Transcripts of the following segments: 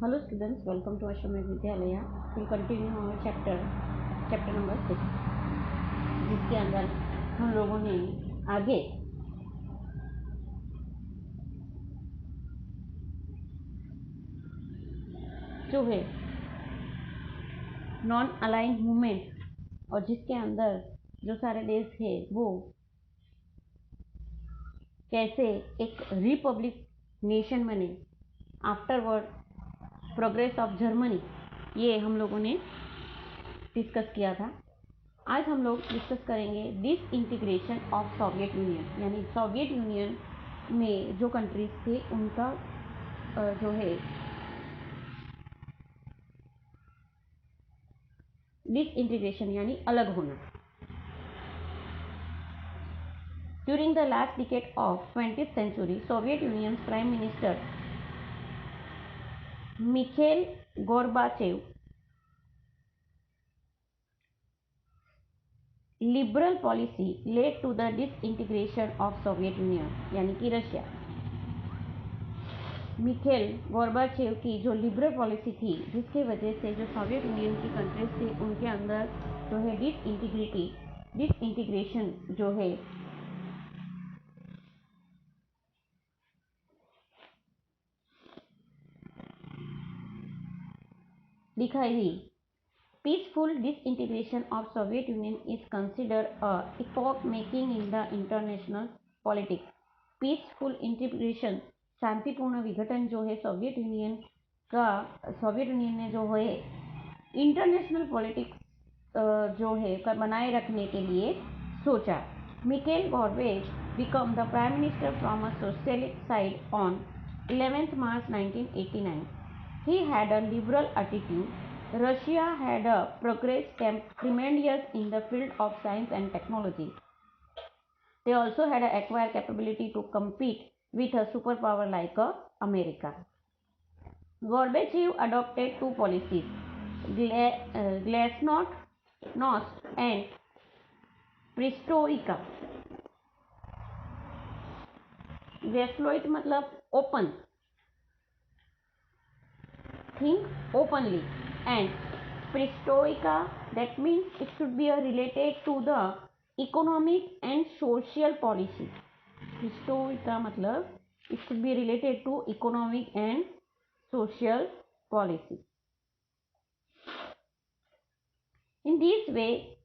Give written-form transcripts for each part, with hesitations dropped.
Hello students, welcome to Ashwamedh Vidyalaya. We'll continue our chapter number 6, जिसके अंदर हम लोगों ने आगे जो है नॉन अलाइंड मूवमेंट और जिसके अंदर जो सारे देश है वो कैसे एक रिपब्लिक नेशन बने आफ्टरवर्ड प्रोग्रेस ऑफ जर्मनी, ये हम लोगों ने डिस्कस किया था। आज हम लोग डिस्कस करेंगे disintegration of Soviet Union, यानी सोवियत यूनियन में जो कंट्रीज थे उनका जो है डिस इंटीग्रेशन यानी अलग होना। During the last decade of 20th century, Soviet Union prime minister Mikhail Gorbachev liberal policy led to the disintegration of Soviet Union, यानी कि रशिया। मिखेल गोर्बाचेव की जो लिबरल पॉलिसी थी, जिसके वजह से जो सोवियत यूनियन की कंट्रीज थी उनके अंदर जो है डिसइंटीग्रेशन जो है दिखाई दी। Peaceful disintegration of Soviet Union is considered a epoch making in the international politics. Peaceful integration, शांतिपूर्ण विघटन जो है सोवियत यूनियन ने जो है इंटरनेशनल पॉलिटिक्स जो है बनाए रखने के लिए सोचा। Mikhail Gorbachev became the prime minister from a socialist side on 11th March 1989. He had a liberal attitude. Russia had progressed tremendous in the field of science and technology. They also had acquired capability to compete with a superpower like America. Gorbachev adopted two policies, glasnost and perestroika. Glasnost मतलब open, think openly, and perestroika, that means it should be related to the economic and social policy. Perestroika मतलब it should be related to economic and social policy. In this way,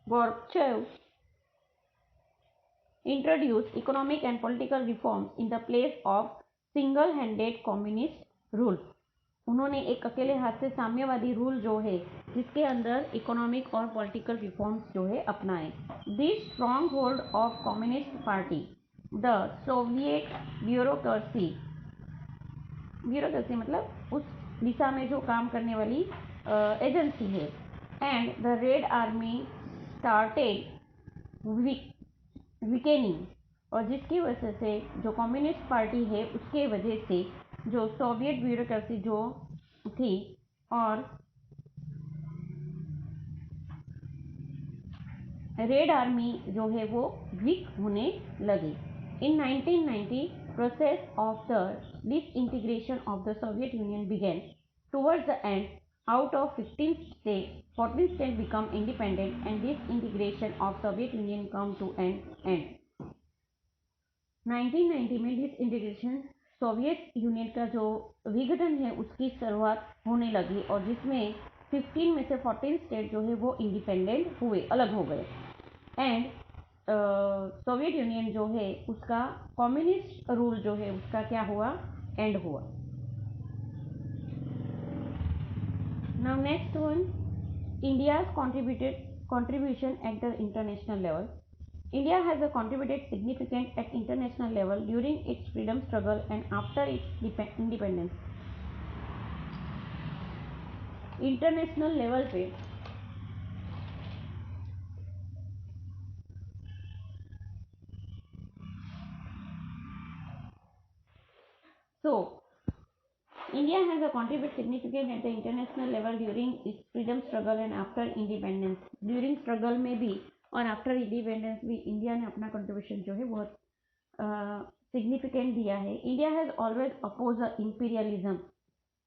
Gorbachev introduced economic and political reforms in the place of single-handed communist rule. उन्होंने एक अकेले हाथ से साम्यवादी rule जो है जिसके अंदर इकोनॉमिक और पॉलिटिकल रिफॉर्म्स जो है अपनाए। This strong hold of communist party, the Soviet bureaucracy मतलब उस दिशा में जो काम करने वाली एजेंसी है, and the red army started weakening, और जिसकी वजह से जो कम्युनिस्ट पार्टी है उसके वजह से जो सोवियत ब्यूरोक्रेसी जो थी और रेड आर्मी जो है वो वीक होने लगी। इन 1990 process of the disintegration of the Soviet Union began. Towards the end, out of 15 states, 14 states become independent and disintegration of Soviet Union come to an end. 1990 में disintegration Soviet union का जो विघटन है उसकी शुरुआत होने लगी और जिसमें 15 में से 14 स्टेट जो है वो इंडिपेंडेंट हुए, अलग हो गए, एंड सोवियत यूनियन जो है उसका कम्युनिस्ट रूल जो है उसका क्या हुआ, एंड हुआ। Now next one, India's contribution at the international level. India has contributed significant at international level during its freedom struggle and after its independence. International level पे so India has contributed significant at the international level during its freedom struggle and after independence. During struggle में भी और after independence भी India ने अपना contribution जो है बहुत सिग्निफिकेंट दिया है। India has always oppose imperialism.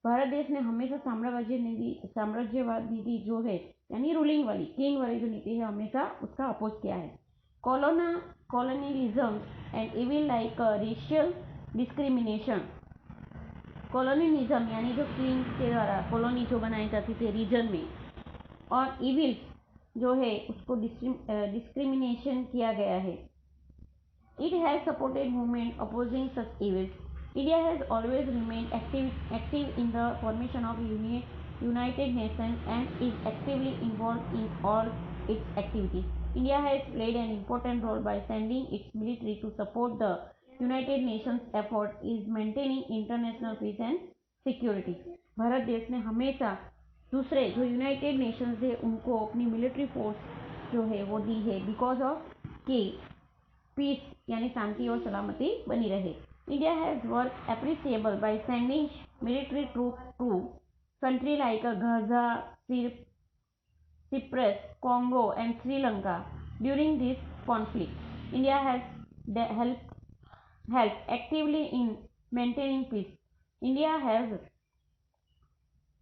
Bharat देश ने हमेशा साम्राज्यवाद नीति जो है यानी रूलिंग वाली किंग वाली जो नीति है हमेशा उसका अपोज किया है। Colonialism and evil like racial discrimination. Colonialism यानी जो किंग के द्वारा कॉलोनी जो बनाई जाती थी रीजन में, और इविल जो है उसको डिस्क्रिमिनेशन किया गया है। It has supported movement opposing such evils. India has always remained active in the formation of United Nations and is actively involved in all its activities. India has played an important role by sending its military to support the United Nations effort in maintaining international peace and security. Bharat देश ने हमेशा दूसरे जो United Nations है उनको अपनी military force जो है वो दी है बिकॉज ऑफ कि पीस यानी शांति और सलामती बनी रहे। India has work appreciable by sending military troop to country like Gaza, Cyprus, Congo, and Sri Lanka during this conflict. India has helped actively in maintaining peace. India has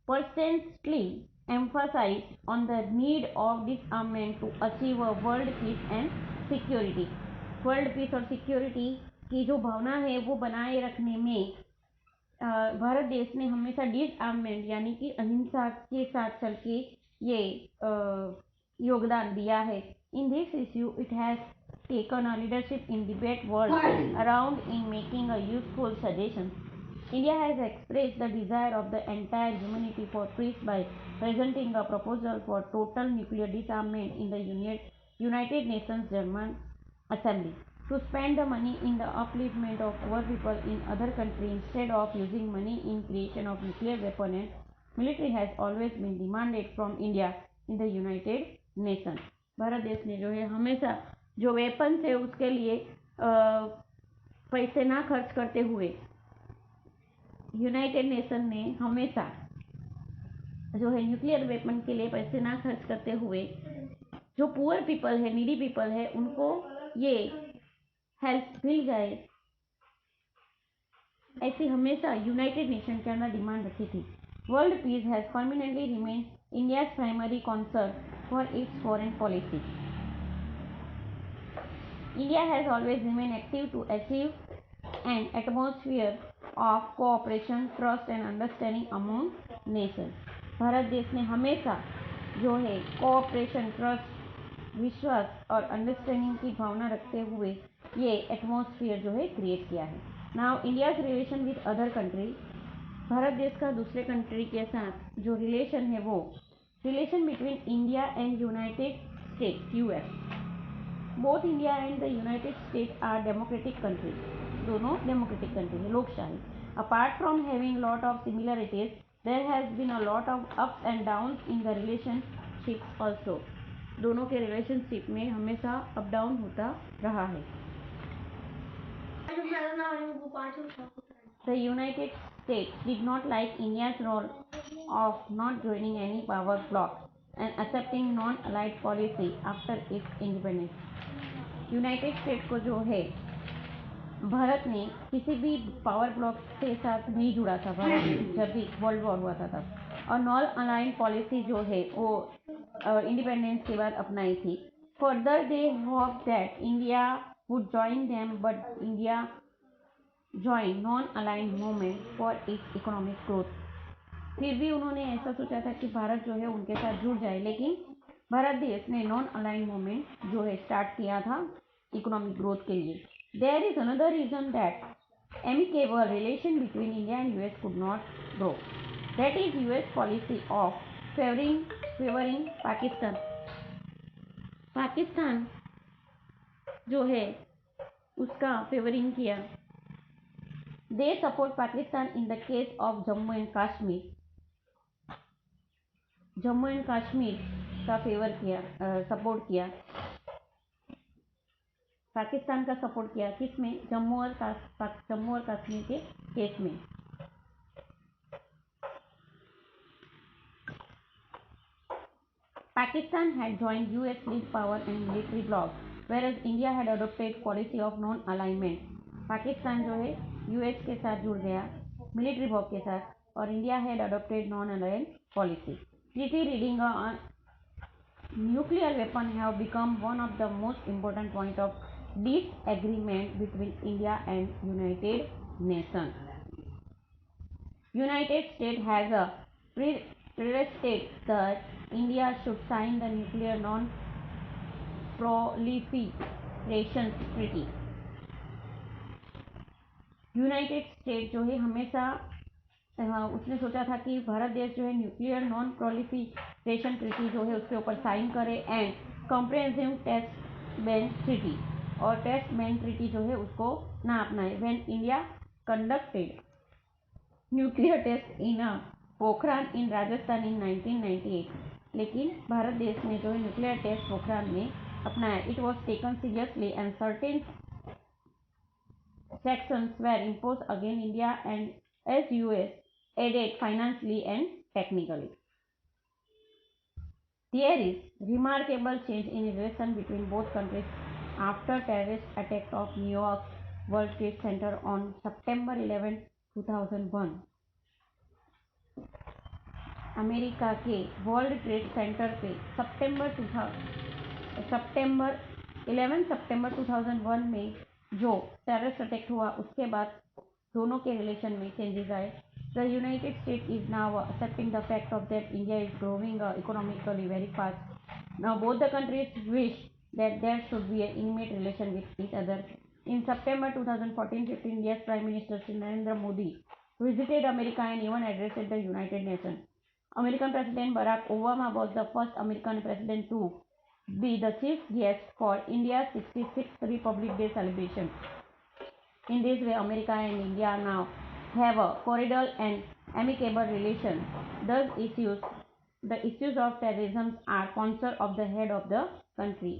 persistently emphasized on the need of disarmament to achieve a world peace and security. World peace और security की जो भावना है वो बनाए रखने में भारत देश ने हमेशा डिसआर्ममेंट यानी कि अहिंसा के साथ चल के ये योगदान दिया है। In this issue it has taken a leadership in debate world around in making a useful suggestion. India has expressed the desire of the entire humanity for peace by presenting a proposal for total nuclear disarmament in the United Nations General Assembly to spend the money in the upliftment of poor people in other countries instead of using money in creation of nuclear weapon and military has always been demanded from India in the United Nations. Bharat देश ने जो है हमेशा जो weapons है उसके लिए पैसे ना खर्च करते हुए यूनाइटेड नेशन ने हमेशा जो है न्यूक्लियर वेपन के लिए पैसे ना खर्च करते हुए जो पुअर पीपल है नीडी पीपल है उनको ये हेल्प मिल जाए ऐसी हमेशा यूनाइटेड नेशन के अंदर डिमांड रखी थी। World peace has permanently remain India's primary concern for its foreign policy. India has always remain active to achieve an atmosphere of cooperation, trust and understanding among nation. Bharat देश ने हमेशा जो है cooperation, trust, विश्वास और understanding की भावना रखते हुए ये एटमॉस्फेयर जो है क्रिएट किया है। Now India's relation with other country. Bharat देश का दूसरे कंट्री के साथ जो रिलेशन है वो relation between India and United States US. Both India and the United States are democratic country. दोनों डेमोक्रेटिक कंट्री है, लोकशाही। Apart from having lot of similarities there has been a lot of ups and down in the relationship also. दोनों के relationship में हमेशा up down होता रहा है। The United States did not like India's role of not joining any power bloc and accepting non-allied policy after its independence. United state को जो है भारत ने किसी भी पावर ब्लॉक के साथ नहीं जुड़ा था भारत जब भी वर्ल्ड वॉर हुआ था तब, और नॉन अलाइंड पॉलिसी जो है वो इंडिपेंडेंस के बाद अपनाई थी। Further they hope that India would join them but India join non aligned movement for its economic growth. फिर भी उन्होंने ऐसा सोचा था कि भारत जो है उनके साथ जुड़ जाए, लेकिन भारत देश ने नॉन अलाइंड मूवमेंट जो है स्टार्ट किया था इकोनॉमिक ग्रोथ के लिए। There is another reason that amicable relation between India and US could not grow. That is US policy of favoring Pakistan. Pakistan जो है उसका फेवरिंग किया। They support Pakistan in the case of Jammu and Kashmir. Jammu and Kashmir का favour किया, support किया। पाकिस्तान का support किया किसमें? जम्मू और कश्मीर के केस में। Pakistan had joined US lead power and military bloc, whereas India had adopted policy of non-alignment. Pakistan जो है यूएस के साथ जुड़ गया मिलिट्री बॉब के साथ, और India had adopted non alliance policy. Treaty reading nuclear weapon have become one of the most important point of disagreement between India and United Nations. United States has a pre-stated that India should sign the Nuclear Non-Proliferation Treaty. United state जो है हमेशा उसने सोचा था कि भारत देश जो है न्यूक्लियर नॉन प्रोलिफरेशन ट्रीटी जो है उसके ऊपर साइन करे and comprehensive test ban treaty, और टेस्ट बैन ट्रीटी जो है उसको ना अपनाए. When India conducted nuclear test in Pokhran in Rajasthan in 1998, लेकिन भारत देश ने जो है न्यूक्लियर टेस्ट पोखरान में अपनाया. It was taken seriously and certain sanctions were imposed against India and as US aided financially and technically. There is remarkable change in relation between both countries after terrorist attack of New York World Trade Center on September 11, 2001. America के world trade centre पे सितंबर 2001 में जो terrorist attack हुआ उसके बाद दोनों के relation में चेंजेस आए. The United State is now accepting the fact of that India is growing economically very fast. Now both the countries wish that there should be an intimate relation with each other. In September 2014-15, India's Prime Minister Shri Narendra Modi visited America and even addressed the United Nations. American President Barack Obama was the first American president to be the chief guest for India's 66th Republic Day celebration. In this way, America and India now have a cordial and amicable relation. Thus, the issues of terrorism are concern of the head of the country.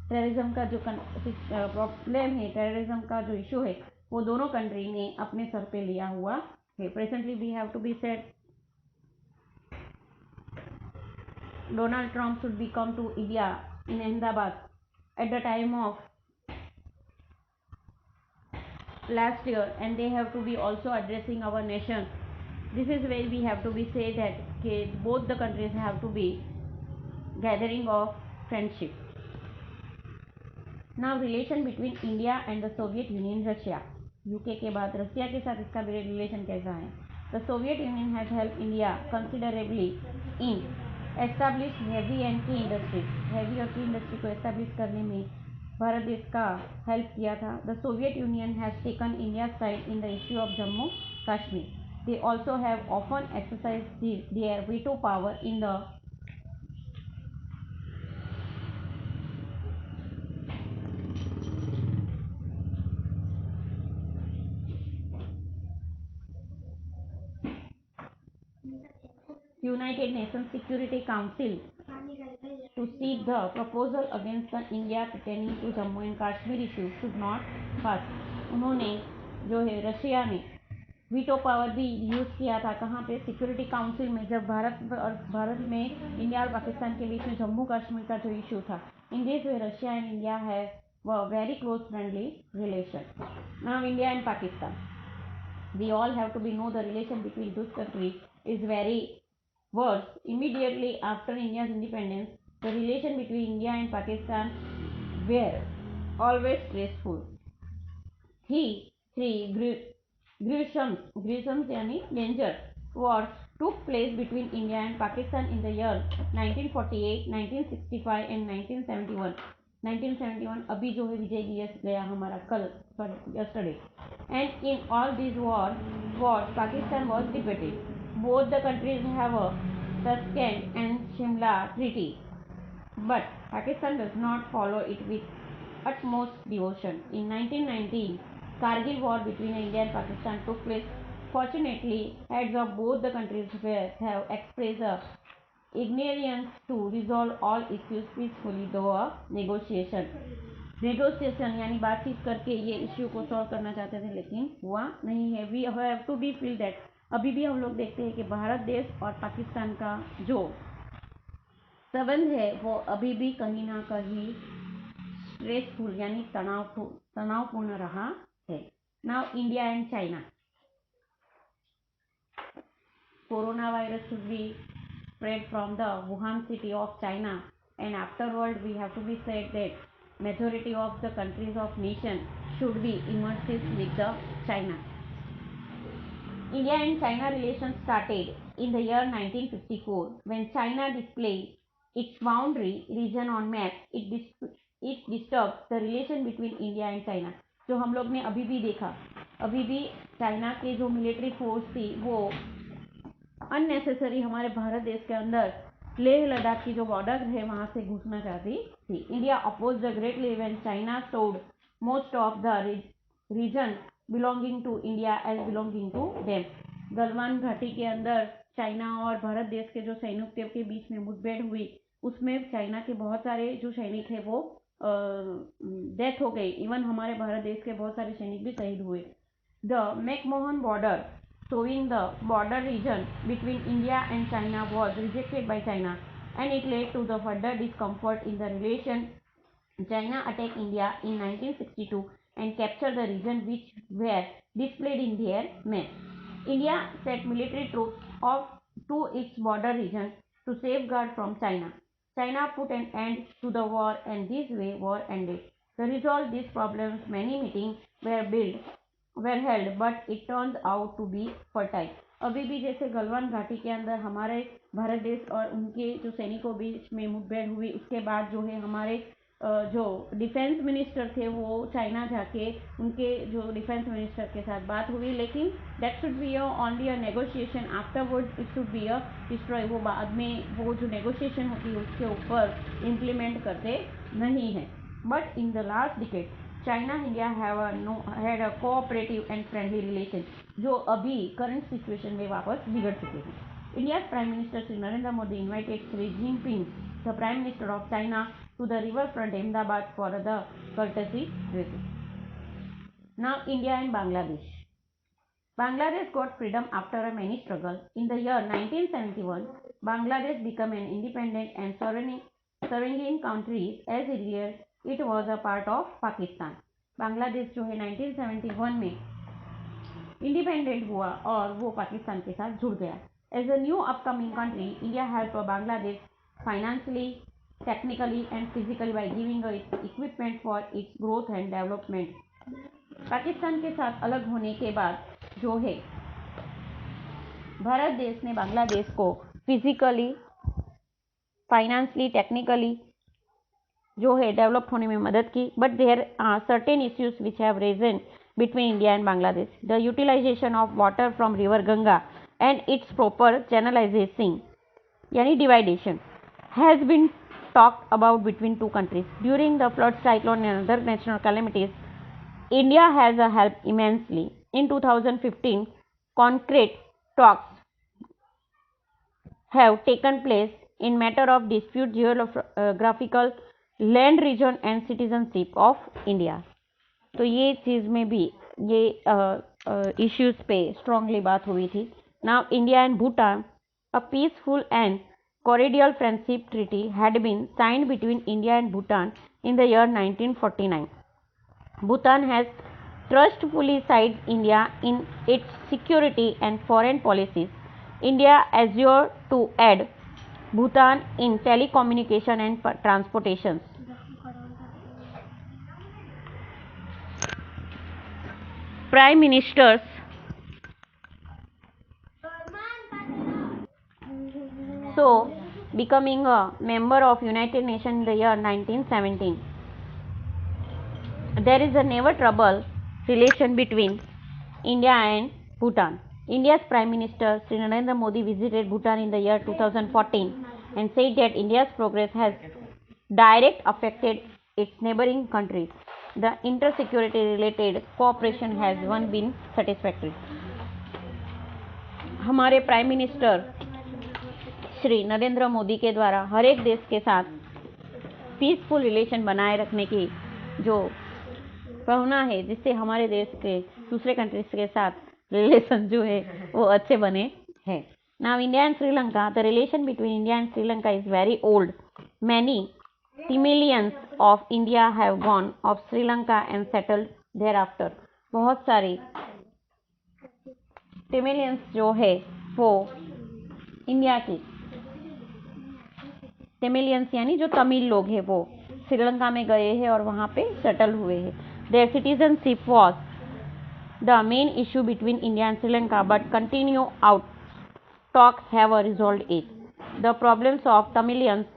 Terrorism का जो problem है, terrorism का जो issue है, वो दोनों country ने अपने सर पे लिया हुआ है. Presently we have to be said Donald Trump should be come to India in Ahmedabad at the time of last year, and they have to be also addressing our nation. This is where we have to be say that both the countries have to be gathering of friendship. Now relation between India and the Soviet Union, Russia. UK के बाद Russia के साथ इसका relation कैसा है? The Soviet Union has helped India considerably in establish heavy and key industries. heavy और key industry को establish करने में भारत देश का हेल्प किया था. The Soviet Union has taken India's side in the issue of Jammu Kashmir. They also have often exercised their veto power in the United Nations Security Council to seek the proposal against the India pertaining to Jammu and Kashmir issue should not pass. उन्होंने जो है Russia ने veto power भी use किया था. कहाँ पे? Security council में, जब भारत में इंडिया और पाकिस्तान के बीच में जम्मू कश्मीर का जो इशू था. In this way Russia and India है very close friendly relation. Now India and Pakistan, we all have to be know the relation between those countries is very worse. Immediately after India's independence, the relation between India and Pakistan were always stressful. Three gruesome यानी danger wars took place between India and Pakistan in the year 1948, 1965 and 1971. 1971 अभी जो है विजय दिवस गया हमारा कल yesterday. And in all these wars Pakistan was defeated. Both the countries have a Tashkent and Shimla Treaty, but Pakistan does not follow it with utmost devotion. In 1919, Kargil war between India and Pakistan took place. Fortunately, heads of both the countries have expressed a ignorance to resolve all issues peacefully through a negotiation यानी बातचीत करके ये issue को solve करना चाहते थे, लेकिन हुआ नहीं है. We have to be feel that अभी भी हम लोग देखते हैं कि भारत देश और पाकिस्तान का जो संबंध है वो अभी भी कहीं ना कहीं स्ट्रेसफुल यानी तनावपूर्ण रहा है. Now India and China. Coronavirus should be spread from the Wuhan city of China, and afterward we have to be said that majority of the countries of nation should be immersive with the China. India and China relations started in the year 1954 when China displayed its boundary region on map. It disturbed the relation between India and China. जो हम लोग ने अभी भी देखा, अभी भी China के जो मिलिट्री फोर्स थी वो अननेसेसरी हमारे भारत देश के अंदर लेह लद्दाख की जो बॉर्डर है वहां से घुसना चाहती थी. India oppose the greatly when China sold most of the region belonging to India as belonging to them. Galwan घाटी के अंदर चाइना और भारत देश के जो सैनिकों के बीच में मुठभेड़ हुई उसमें चाइना के बहुत सारे जो सैनिक है वो डेथ हो गई. इवन हमारे भारत देश के बहुत सारे सैनिक भी शहीद हुए. The McMahon border showing the border region between India and China was rejected by China, and it led to the further discomfort in the relation. China attacked India in 1962 and captured the region which were displayed in their map. India sent military troops to its border region to safeguard from China. China put an end to the war, and this way war ended. To resolve these problems, many meetings were held, but it turned out to be fertile. अभी भी जैसे गलवान घाटी के अंदर हमारे भारत देश और उनके जो सैनिकों बीच में मुठभेड़ हुई उसके बाद जो है हमारे जो डिफेंस मिनिस्टर थे वो चाइना जाके उनके जो डिफेंस मिनिस्टर के साथ बात हुई, लेकिन that should be only a negotiation. Afterward it should be a destroy. वो बाद में वो जो नेगोशिएशन होती है उसके ऊपर इम्प्लीमेंट करते नहीं हैं. But in the last decade China India had a cooperative and friendly relation जो अभी करंट सिचुएशन में वापस बिगड़ चुके हैं. India's Prime Minister Sri Narendra Modi invited Xi Jinping, the Prime Minister of China, to the riverfront Ahmedabad for the courtesy visit. Now India and Bangladesh. Bangladesh got freedom after a many struggle. In the year 1971, Bangladesh became an independent and sovereign country as earlier it was a part of Pakistan. Bangladesh जो है 1971 में independent हुआ और वो पाकिस्तान के साथ जुड़ गया. As a new upcoming country, India help Bangladesh financially, technically and physically by giving equipment for its growth and development. Pakistan के साथ अलग होने के बाद जो है भारत देश ने बांग्लादेश को फिजिकली, फाइनेंशियली, टेक्निकली जो है डेवलप होने में मदद की. But there are certain issues which have reason between India and Bangladesh. The utilisation of water from river Ganga and its proper channelisation यानी dividation has been talked about between two countries. During the flood, cyclone and other natural calamities, India has helped immensely. In 2015, concrete talks have taken place in matter of dispute geographical land region and citizenship of India. तो ये चीज़ में भी ये issues पे strongly बात हुई थी. Now India and Bhutan, a peaceful and cordial friendship treaty had been signed between India and Bhutan in the year 1949. Bhutan has trustfully sided India in its security and foreign policies. India assured to aid Bhutan in telecommunication and transportation. Prime Ministers so becoming a member of United Nations in the year 1917. There is a never trouble relation between India and Bhutan. India's Prime Minister Sri Narendra Modi visited Bhutan in the year 2014 and said that India's progress has direct affected its neighboring countries. The inter-security related cooperation has one been satisfactory. हमारे prime minister Shri Narendra Modi के द्वारा हर एक देश के साथ peaceful relation बनाए रखने की जो भावना है जिससे हमारे देश के दूसरे कंट्रीज के साथ रिलेशन जो है वो अच्छे बने हैं. Now India and Sri Lanka, the relation between India and Sri Lanka is very old. Many millions of India have gone of Sri Lanka and settled thereafter. बहुत सारे तमिलियंस जो है वो इंडिया के तमिलियंस यानी जो तमिल लोग हैं वो श्रीलंका में गए हैं और वहाँ पे सेटल हुए हैं. Their citizenship was the main issue between India and Sri Lanka but continue out talks have resolved it. The problems of Tamilians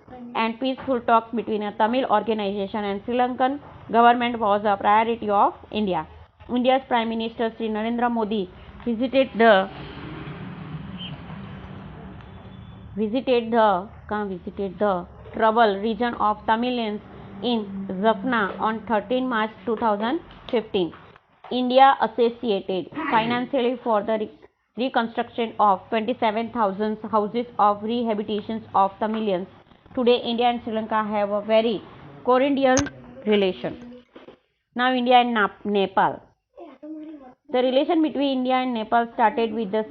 and peaceful talks between a Tamil organization and Sri Lankan government was a priority of India. India's Prime Minister Sri Narendra Modi visited the troubled region of Tamilians in Jaffna on 13 March 2015. India associated financially for the reconstruction of 27,000 houses of rehabilitation of Tamilians. Today, India and Sri Lanka have a very cordial relation. Now, India and Nepal. The relation between India and Nepal started with the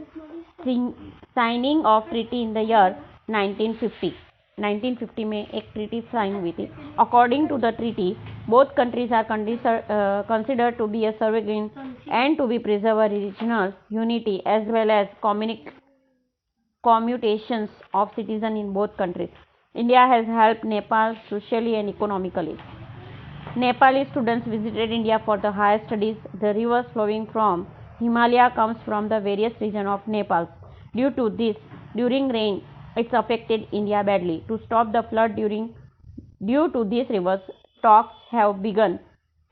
signing of treaty in the year 1950. 1950 में एक treaty sign हुई थी. According to the treaty, both countries are considered to be a sovereign and to be preserve regional unity as well as commutations of citizens in both countries. India has helped Nepal socially and economically. Nepali students visited India for the higher studies. The rivers flowing from Himalaya comes from the various regions of Nepal. Due to this, during rain, it's affected India badly. To stop the flood due to these rivers, talks have begun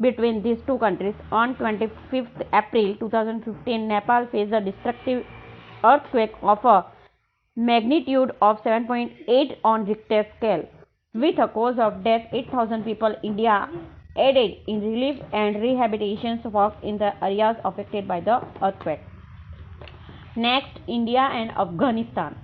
between these two countries. On 25th April 2015, Nepal faced a destructive earthquake of a magnitude of 7.8 on Richter scale. With a cause of death 8,000 people, India aided in relief and rehabilitation work in the areas affected by the earthquake. Next, India and Afghanistan.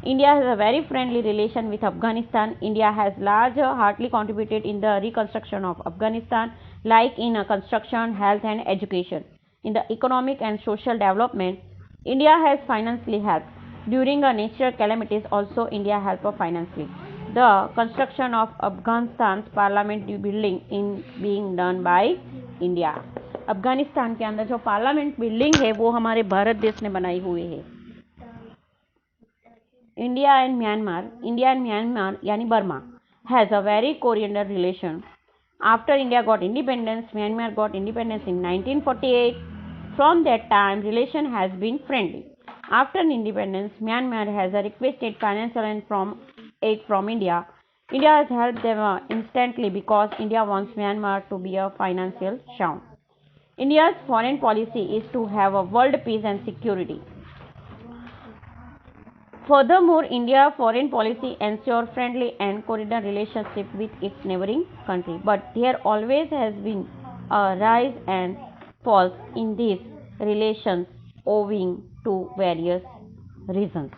India has a very friendly relation with Afghanistan. India has heartily contributed in the reconstruction of Afghanistan, like in construction, health and education. In the economic and social development, India has financially helped. During a natural calamities, also India helped financially. The construction of Afghanistan's parliament building is being done by India. Afghanistan के अंदर जो parliament building है वो हमारे भारत देश ने बनाई हुई है. इंडिया एंड म्यांमार यानी Burma has a very coriander relation. After India got independence, Myanmar got independence in 1948. From that time, relation has been friendly. After independence, Myanmar has requested financial aid from India. India has helped them instantly because India wants Myanmar to be a financial sound. India's foreign policy is to have a world peace and security. Furthermore, India's foreign policy ensures friendly and cordial relationship with its neighboring country. But there always has been a rise and fall in these relations owing to various reasons.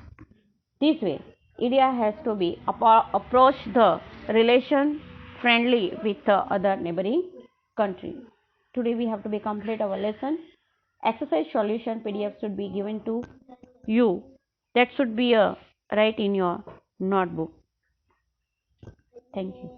This way, India has to be approach the relation friendly with the other neighboring country. Today we have to be complete our lesson. Exercise solution PDF should be given to you. That should be right in your notebook. Thank you.